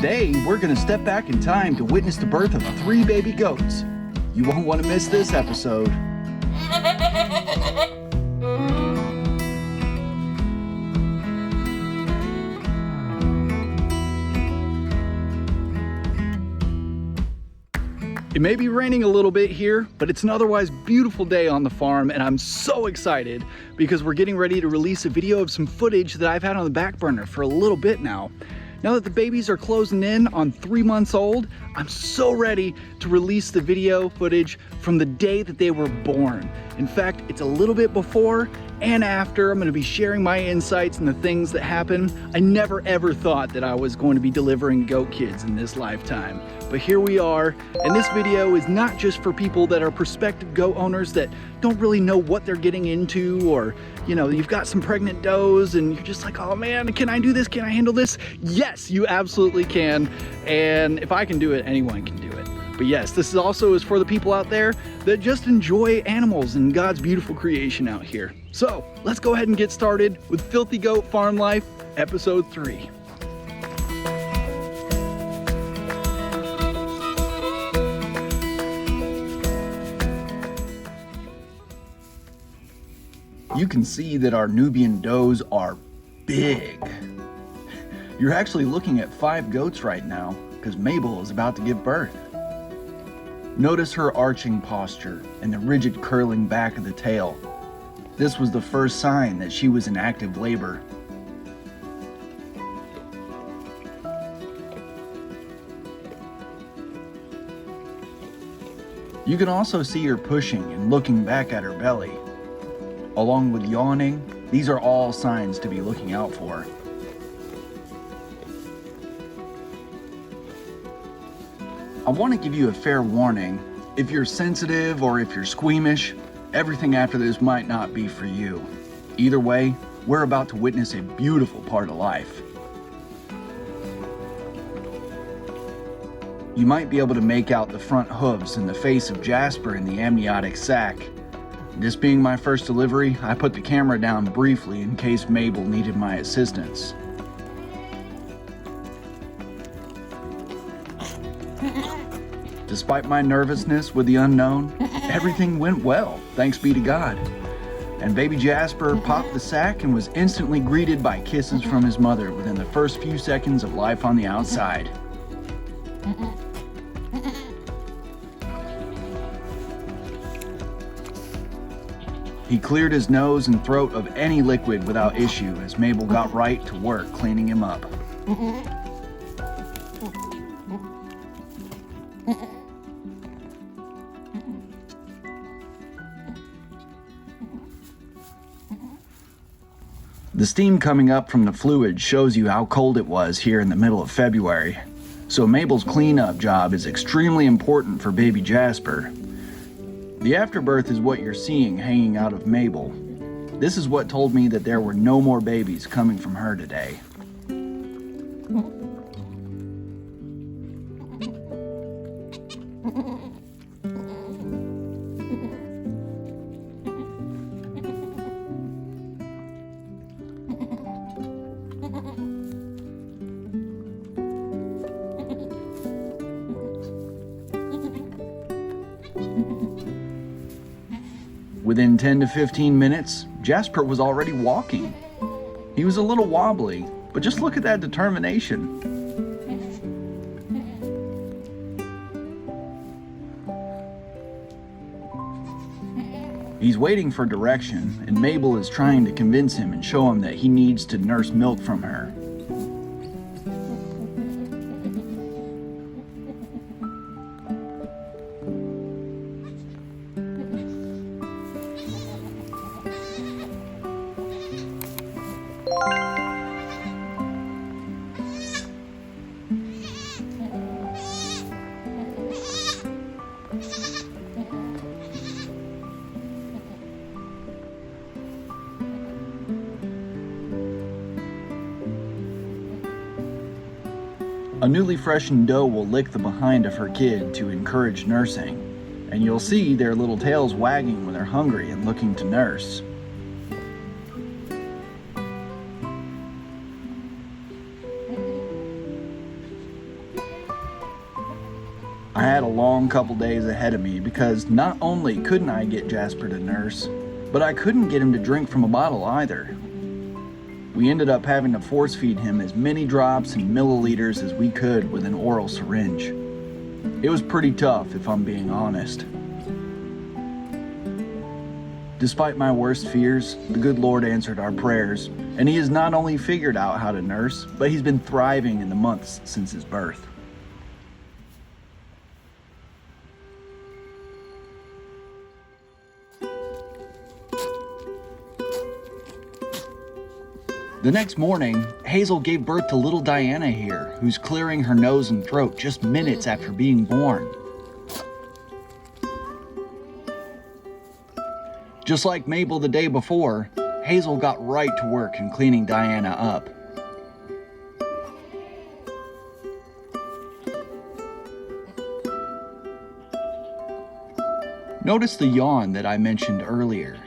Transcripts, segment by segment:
Today, we're going to step back in time to witness the birth of 3 baby goats. You won't want to miss this episode. It may be raining a little bit here, but it's an otherwise beautiful day on the farm, and I'm so excited because we're getting ready to release a video of some footage that I've had on the back burner for a little bit now. Now that the babies are closing in on 3 months old, I'm so ready to release the video footage from the day that they were born. In fact, it's a little bit before and after. I'm going to be sharing my insights and the things that happen. I never ever thought that I was going to be delivering goat kids in this lifetime. But here we are, and this video is not just for people that are prospective goat owners that don't really know what they're getting into, or, you know, you've got some pregnant does and you're just like, oh man, can I do this? Can I handle this? Yes, you absolutely can. And if I can do it, anyone can do it. But yes, this also is for the people out there that just enjoy animals and God's beautiful creation out here. So let's go ahead and get started with Filthy Goat Farm Life, episode 3. You can see that our Nubian does are big. You're actually looking at 5 goats right now because Mabel is about to give birth. Notice her arching posture and the rigid curling back of the tail. This was the first sign that she was in active labor. You can also see her pushing and looking back at her belly. Along with yawning, these are all signs to be looking out for. I want to give you a fair warning. If you're sensitive or if you're squeamish, everything after this might not be for you. Either way, we're about to witness a beautiful part of life. You might be able to make out the front hooves and the face of Jasper in the amniotic sac. This being my first delivery, I put the camera down briefly in case Mabel needed my assistance. Despite my nervousness with the unknown, everything went well, thanks be to God. And baby Jasper popped the sack and was instantly greeted by kisses from his mother within the first few seconds of life on the outside. He cleared his nose and throat of any liquid without issue as Mabel got right to work cleaning him up. The steam coming up from the fluid shows you how cold it was here in the middle of February. So Mabel's cleanup job is extremely important for baby Jasper. The afterbirth is what you're seeing hanging out of Mabel. This is what told me that there were no more babies coming from her today. Within 10 to 15 minutes, Jasper was already walking. He was a little wobbly, but just look at that determination. He's waiting for direction, and Mabel is trying to convince him and show him that he needs to nurse milk from her. A newly freshened doe will lick the behind of her kid to encourage nursing, and you'll see their little tails wagging when they're hungry and looking to nurse. I had a long couple days ahead of me because not only couldn't I get Jasper to nurse, but I couldn't get him to drink from a bottle either. We ended up having to force feed him as many drops and milliliters as we could with an oral syringe. It was pretty tough, if I'm being honest. Despite my worst fears, the good Lord answered our prayers, and he has not only figured out how to nurse, but he's been thriving in the months since his birth. The next morning, Hazel gave birth to little Diana here, who's clearing her nose and throat just minutes after being born. Just like Mabel the day before, Hazel got right to work in cleaning Diana up. Notice the yawn that I mentioned earlier.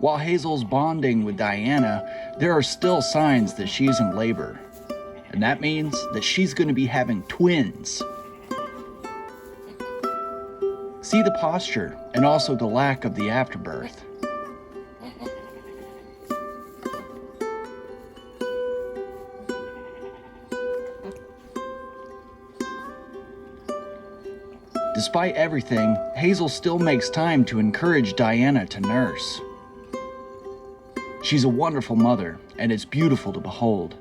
While Hazel's bonding with Diana, there are still signs that she's in labor. And that means that she's going to be having twins. See the posture and also the lack of the afterbirth. Despite everything, Hazel still makes time to encourage Diana to nurse. She's a wonderful mother, and it's beautiful to behold.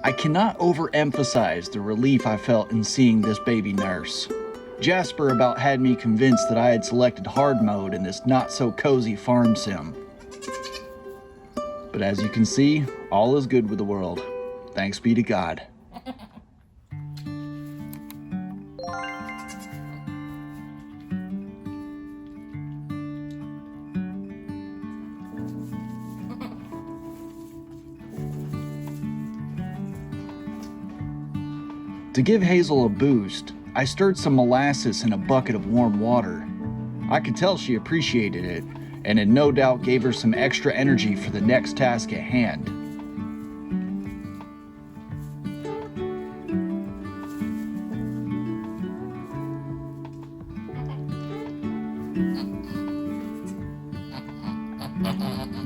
I cannot overemphasize the relief I felt in seeing this baby nurse. Jasper about had me convinced that I had selected hard mode in this not-so-cozy farm sim. But as you can see, all is good with the world. Thanks be to God. To give Hazel a boost, I stirred some molasses in a bucket of warm water. I could tell she appreciated it, and it no doubt gave her some extra energy for the next task at hand.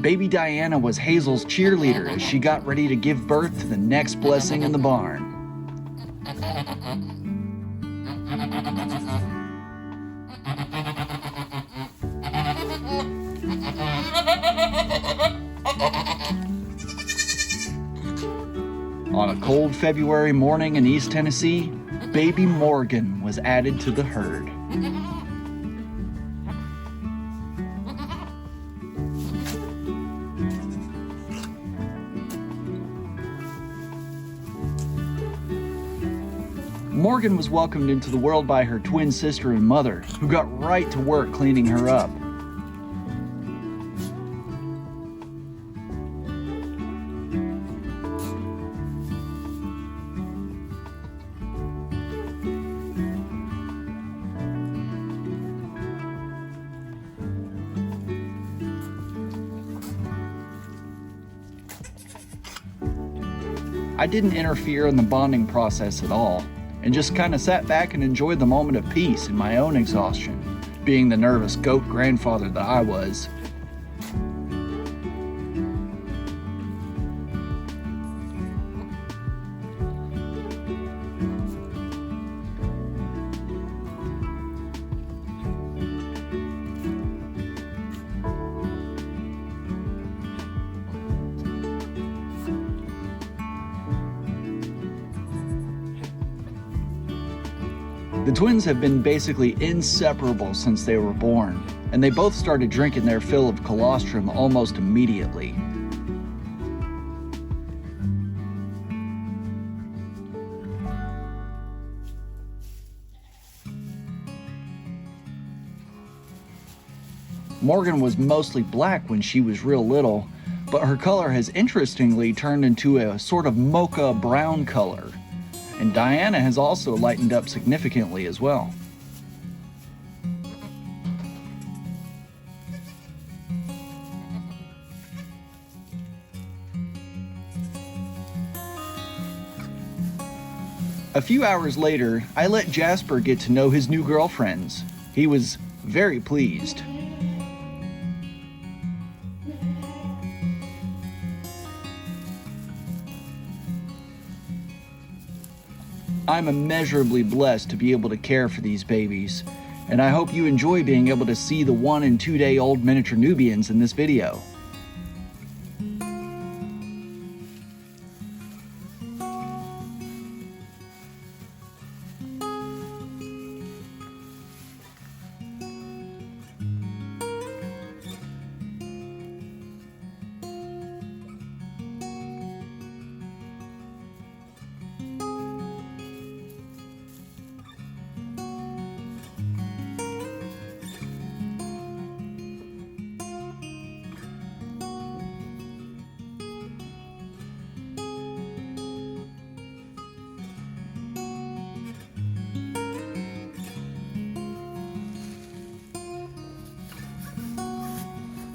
Baby Diana was Hazel's cheerleader as she got ready to give birth to the next blessing in the barn. On a cold February morning in East Tennessee, baby Morgan was added to the herd. Morgan was welcomed into the world by her twin sister and mother, who got right to work cleaning her up. I didn't interfere in the bonding process at all, and just kind of sat back and enjoyed the moment of peace in my own exhaustion, being the nervous goat grandfather that I was. The twins have been basically inseparable since they were born, and they both started drinking their fill of colostrum almost immediately. Morgan was mostly black when she was real little, but her color has interestingly turned into a sort of mocha brown color. And Diana has also lightened up significantly as well. A few hours later, I let Jasper get to know his new girlfriends. He was very pleased. I'm immeasurably blessed to be able to care for these babies, and I hope you enjoy being able to see the 1- and 2-day-old miniature Nubians in this video.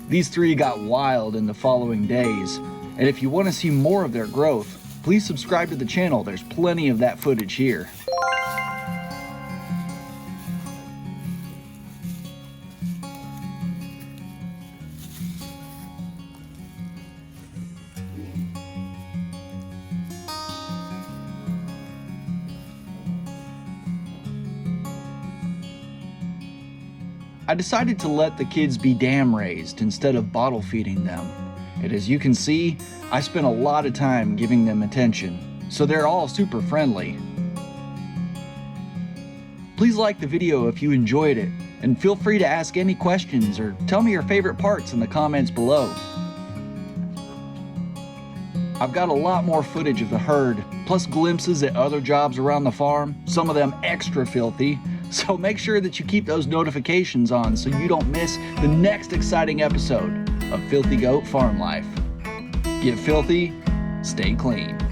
These three got wild in the following days, and if you want to see more of their growth, please subscribe to the channel. There's plenty of that footage here. I decided to let the kids be dam raised instead of bottle feeding them. And as you can see, I spent a lot of time giving them attention, so they're all super friendly. Please like the video if you enjoyed it, and feel free to ask any questions or tell me your favorite parts in the comments below. I've got a lot more footage of the herd, plus glimpses at other jobs around the farm, some of them extra filthy. So make sure that you keep those notifications on so you don't miss the next exciting episode of Filthy Goat Farm Life. Get filthy, stay clean.